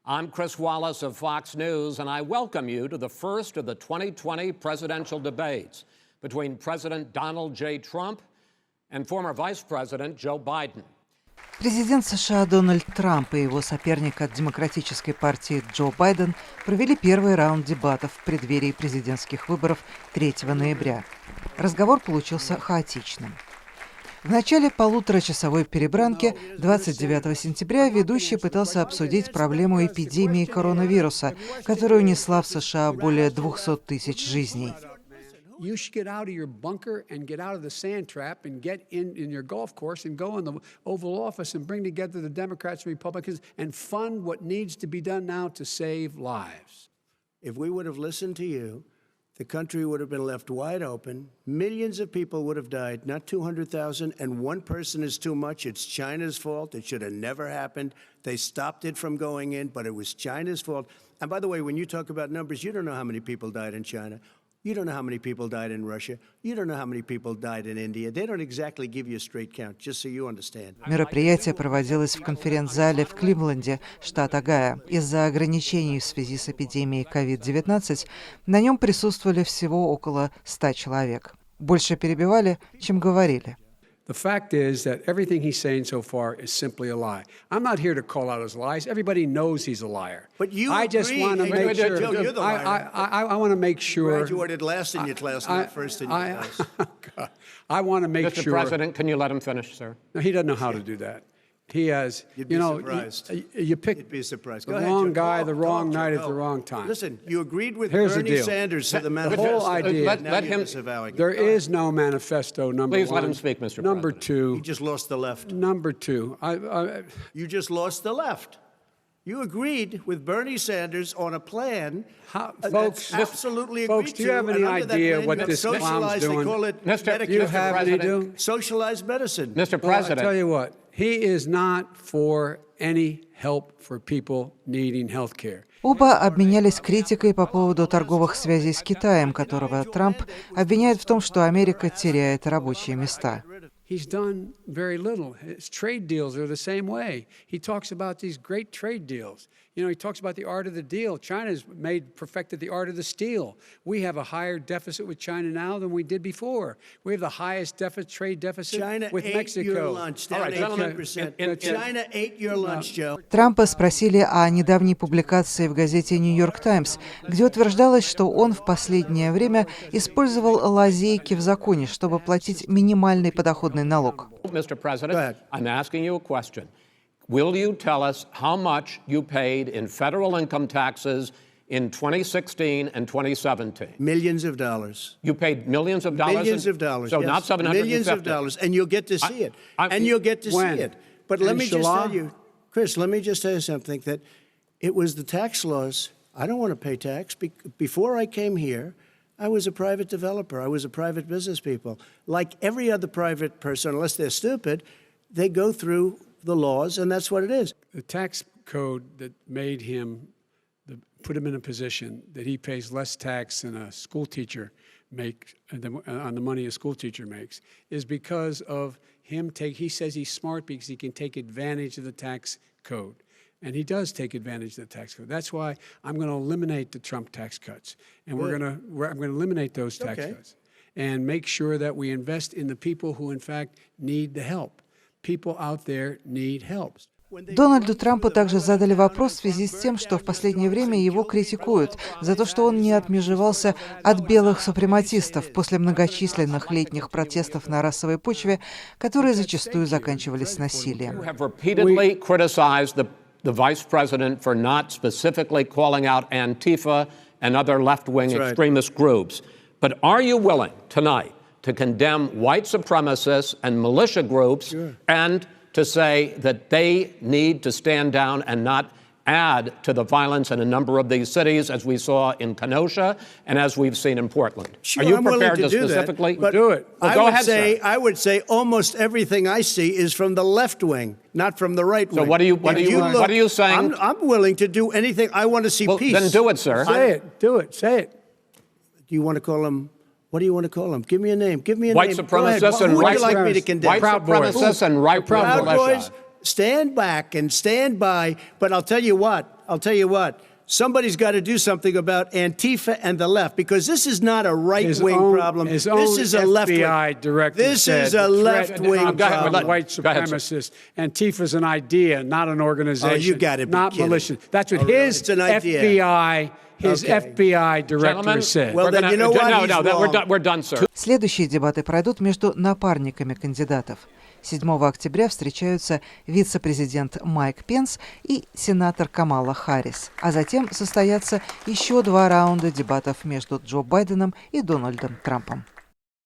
I'm Chris Wallace of Fox News, and I welcome you to the first of the 2020 presidential debates between President Donald J. Trump and former Vice President Joe Biden. Президент США Дональд Трамп и его соперник от Демократической партии Джо Байден провели первый раунд дебатов в преддверии президентских выборов 3 ноября. Разговор получился хаотичным. В начале полуторачасовой перебранки 29 сентября ведущий пытался обсудить проблему эпидемии коронавируса, которая унесла в США более 200 тысяч жизней. You should get out of your bunker and get out of the sand trap and get in your golf course and go in the Oval Office and bring together the Democrats and Republicans and fund what needs to be done now to save lives. If we would have listened to you, the country would have been left wide open. Millions of people would have died, not 200,000, and one person is too much. It's China's fault. It should have never happened. They stopped it from going in, but it was China's fault. And by the way, when you talk about numbers, you don't know how many people died in China. You don't know how many people died in Russia. You don't know how many people died in India. They don't exactly give you a straight count, just so you understand. Мероприятие проводилось в конференц-зале в Кливленде, штат Огайо. Из-за ограничений в связи с эпидемией COVID-19 на нем присутствовали всего около 100 человек. Больше перебивали, чем говорили. The fact is that everything he's saying so far is simply a lie. I'm not here to call out his lies. Everybody knows he's a liar. But you I just agree. want to make sure. Joe, you're the liar. I want to make sure. Graduated last in your class, not first in your class. I want to make Mr. sure. Mr. President, can you let him finish, sir? No, he doesn't know how to do that. He has, You'd be surprised. You picked You'd be surprised. the Go ahead, wrong Joe. guy, the wrong Joe, night at go. the wrong time. Listen, you agreed with Here's the Bernie deal. Sanders to the The manifesto. whole idea. Let him. There is no manifesto, number Please one. let him speak, Mr. Number President. two. You just lost the left. Number two. You just lost the left. You agreed with Bernie Sanders on a plan Folks, that's absolutely agreed folks, do you have any and under that idea plan, what you have this clown's socialized, doing? They call it Mr. Do you Mr. have President, any do? socialized medicine. Mr. Well, President, I'll tell you what, he is not for any help for people needing health care. Оба обменялись критикой по поводу торговых связей с Китаем, которого Трамп обвиняет в том, что Америка теряет рабочие места. He's done very little. His trade deals are the same way. He talks about these great trade deals. You know, he talks about the art of the deal. China's perfected the art of the steal. We have a higher deficit with China now than we did before. We have the highest trade deficit China with ate Mexico. your lunch, down 18%. China ate your lunch, Joe. Трампа спросили о недавней публикации в газете «Нью-Йорк Таймс», где утверждалось, что он в последнее время использовал лазейки в законе, чтобы платить минимальный подоходный налог. Mr. President, I'm asking you a question. Will you tell us how much you paid in federal income taxes in 2016 and 2017? Millions of dollars. You paid millions of dollars? Millions of dollars. So yes. not 750? Millions of dollars, and you'll get to see it. And you'll get to see it. But let me just tell you, Chris, let me just tell you something, that it was the tax laws. I don't want to pay tax. Before I came here, I was a private developer. I was a private business people. Like every other private person, unless they're stupid, they go through the laws, and that's what it is. The tax code that made him, put him in a position that he pays less tax than a school teacher makes on the money a school teacher makes is because of him he says he's smart because he can take advantage of the tax code. And he does take advantage of the tax code. That's why I'm going to eliminate the Trump tax cuts. And I'm going to eliminate those tax cuts and make sure that we invest in the people who, in fact, need the help. People out there need help. Дональду Трампу также задали вопрос в связи с тем, что в последнее время его критикуют за то, что он не отмежевался от белых супрематистов после многочисленных летних протестов на расовой почве, которые зачастую заканчивались насилием. The vice president for not specifically calling out Antifa and other left-wing extremist groups. But are you willing tonight to condemn white supremacists and militia groups and to say that they need to stand down and not add to the violence in a number of these cities, as we saw in Kenosha and as we've seen in Portland? Sure, are you I'm prepared willing to do specifically that, but do it? Well, go ahead, sir. I would say almost everything I see is from the left wing, not from the right wing. So what are you saying? I'm willing to do anything. I want to see peace. Then do it, sir. Say it. Do it. Say it. Do you want to call him? What do you want to call him? Give me a name. Give me a white name. Supremacists and who would white you like me to condemn? White supremacists and right-wing Proud militia. Boys, stand back and stand by. But I'll tell you what, I'll tell you what. Somebody's got to do something about Antifa and the left, because this is not a right-wing problem. This is a left-wing. FBI director This is a left-wing problem. White supremacist. Antifa's an idea, not an organization. Oh, you got to be not kidding. militia. That's what his FBI. His FBI director said. Well, then you know what? We're done, sir. Следующие дебаты пройдут между напарниками кандидатов. 7 октября встречаются вице-президент Майк Пенс и сенатор Камала Харрис. А затем состоятся еще 2 раунда дебатов между Джо Байденом и Дональдом Трампом.